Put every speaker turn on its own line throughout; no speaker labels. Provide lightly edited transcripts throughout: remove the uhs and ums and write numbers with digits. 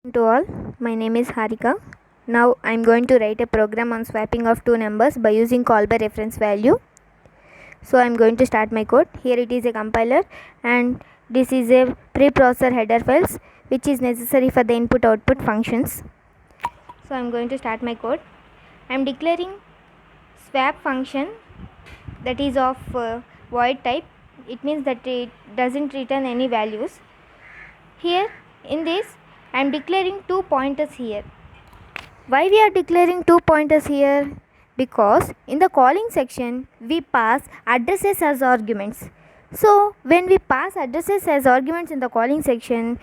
To all, my name is Harika. Now I am going to write a program on swapping of two numbers by using call by reference value. So I am going to start my code. Here it is a compiler and this is a preprocessor header files which is necessary for the input output functions. So I am going to start my code. I am declaring swap function that is of void type. It means that it doesn't return any values. Here in this I am declaring two pointers here. Why we are declaring two pointers here? Because in the calling section we pass addresses as arguments. So when we pass addresses as arguments in the calling section,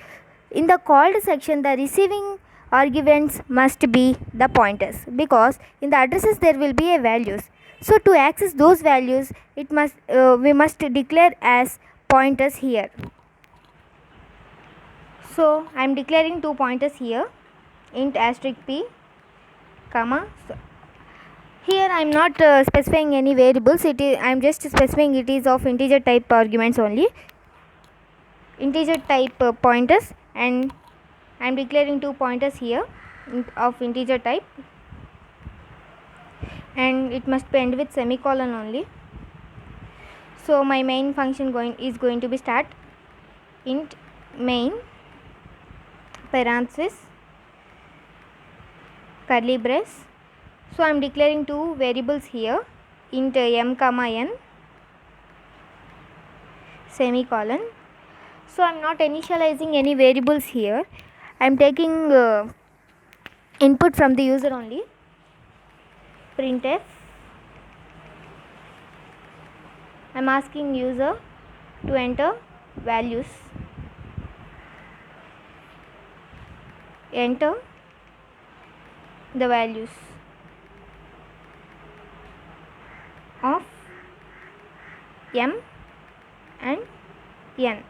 in the called section the receiving arguments must be the pointers, because in the addresses there will be a values. So to access those values we must declare as pointers here. So I am declaring two pointers here, int asterisk p comma. So here I am not specifying any variables. I am just specifying it is of integer type arguments only, integer type pointers, and I am declaring two pointers here of integer type, and it must be end with semicolon only. So my main function is going to be start int main parenthesis curly brace. So I am declaring two variables here, int m comma n semicolon. So I am not initializing any variables here. I am taking input from the user only. Printf, I am asking user to enter values. Enter the values of m and n.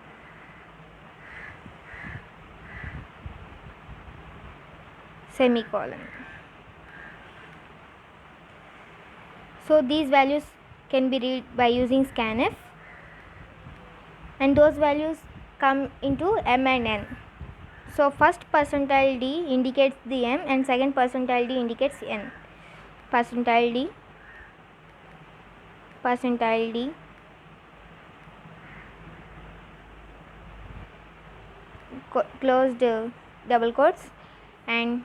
Semicolon. So these values can be read by using scanf, and those values come into m and n. So first percentile d indicates the m and second percentile d indicates n. Percentile d closed double quotes and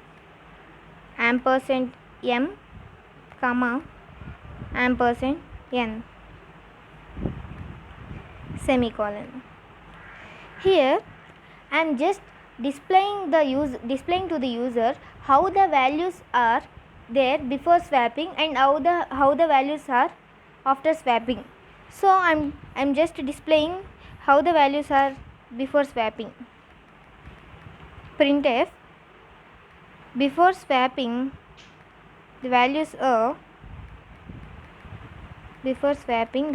ampersand m comma ampersand n semicolon. Here I am just displaying to the user how the values are there before swapping and how the values are after swapping. So I'm just displaying how the values are before swapping. Printf, before swapping the values are before swapping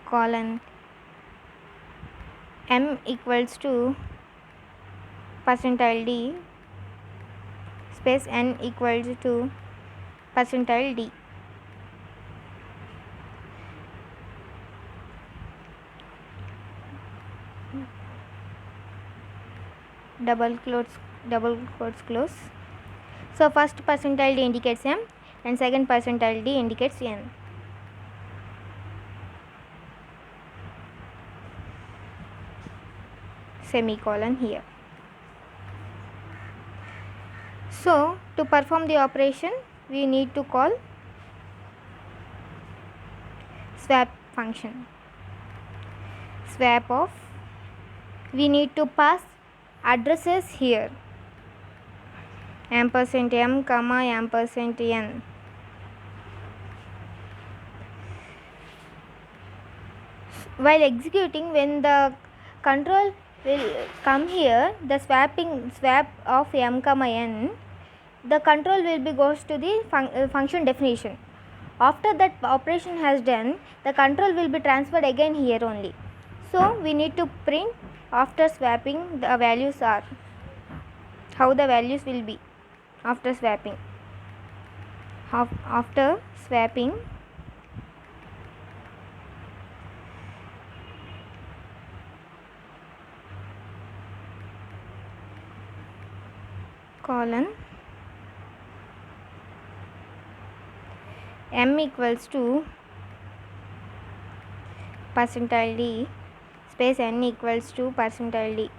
colon m equals to percentile d space n equals to percentile d. Double quotes close. So first percentile d indicates m and second percentile d indicates n. Semicolon here. So to perform the operation we need to call swap function. Swap of, we need to pass addresses here, ampersand m comma ampersand n. While executing, when the control will come here, the swap of m comma n, the control will be goes to the function definition. After that operation has done, the control will be transferred again here only. So we need to print after swapping the values are, how the values will be after swapping. After swapping colon m equals to percentile d space n equals to percentile d.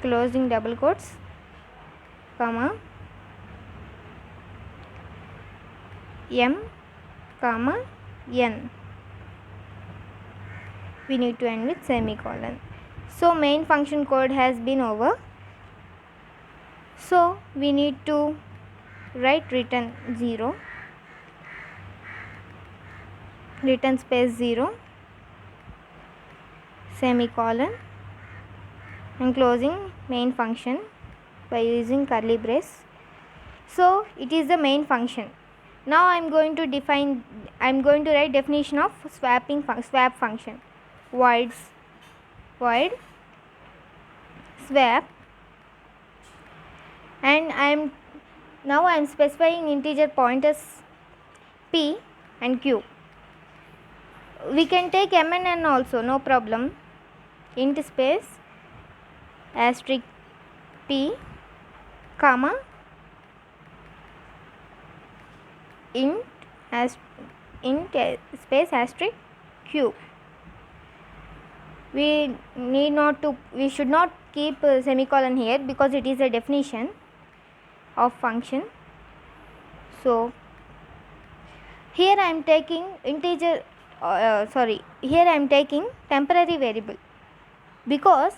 Closing double quotes, comma, m, comma, n. We need to end with semicolon. So main function code has been over. So we need to write return 0, return space 0, semicolon, and closing main function by using curly brace. So it is the main function. Now I am going to write definition of swap function. Void swap, and I am specifying integer pointers p and q. We can take m and n also, no problem. Int space asterisk p, comma, int space asterisk q. We should not keep a semicolon here because it is a definition of function. So here I am taking temporary variable, because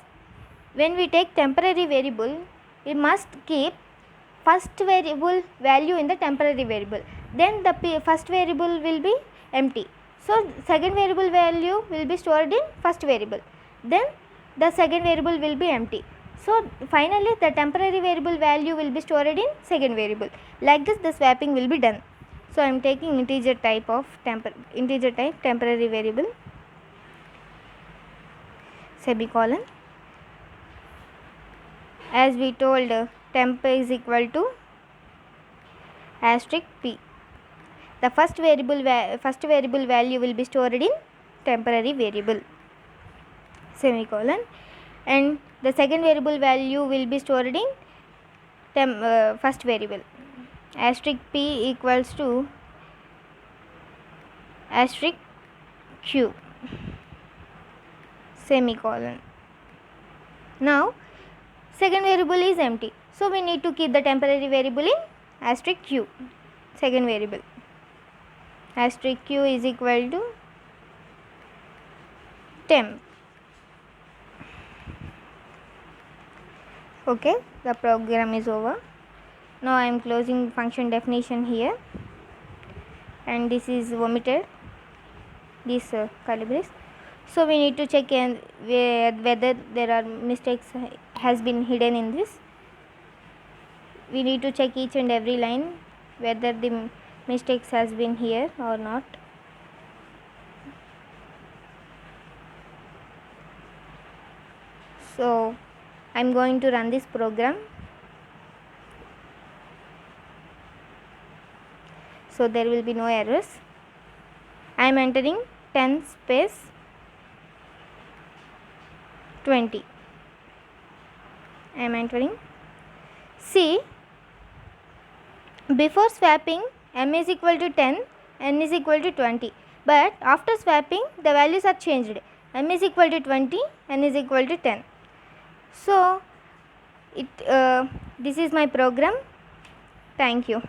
when we take temporary variable, we must keep first variable value in the temporary variable, then the first variable will be empty. So second variable value will be stored in first variable, then the second variable will be empty. So finally the temporary variable value will be stored in second variable. Like this the swapping will be done. So I am taking integer type temporary variable, semicolon. As we told, temp is equal to asterisk p. The first variable value will be stored in temporary variable, semicolon, and the second variable value will be stored in first variable. Asterisk p equals to asterisk q, semicolon. Now second variable is empty, so we need to keep the temporary variable in asterisk q, second variable. Asterisk q is equal to temp. Okay, the program is over. Now I am closing function definition here, and this is omitted, this curly brace. So we need to check whether there are mistakes has been hidden in this. We need to check each and every line whether the mistakes has been here or not. So I am going to run this program. So there will be no errors. I am entering 10 space 20. I am entering. See, before swapping m is equal to 10, n is equal to 20, but after swapping the values are changed. M is equal to 20, n is equal to 10. So this is my program. Thank you.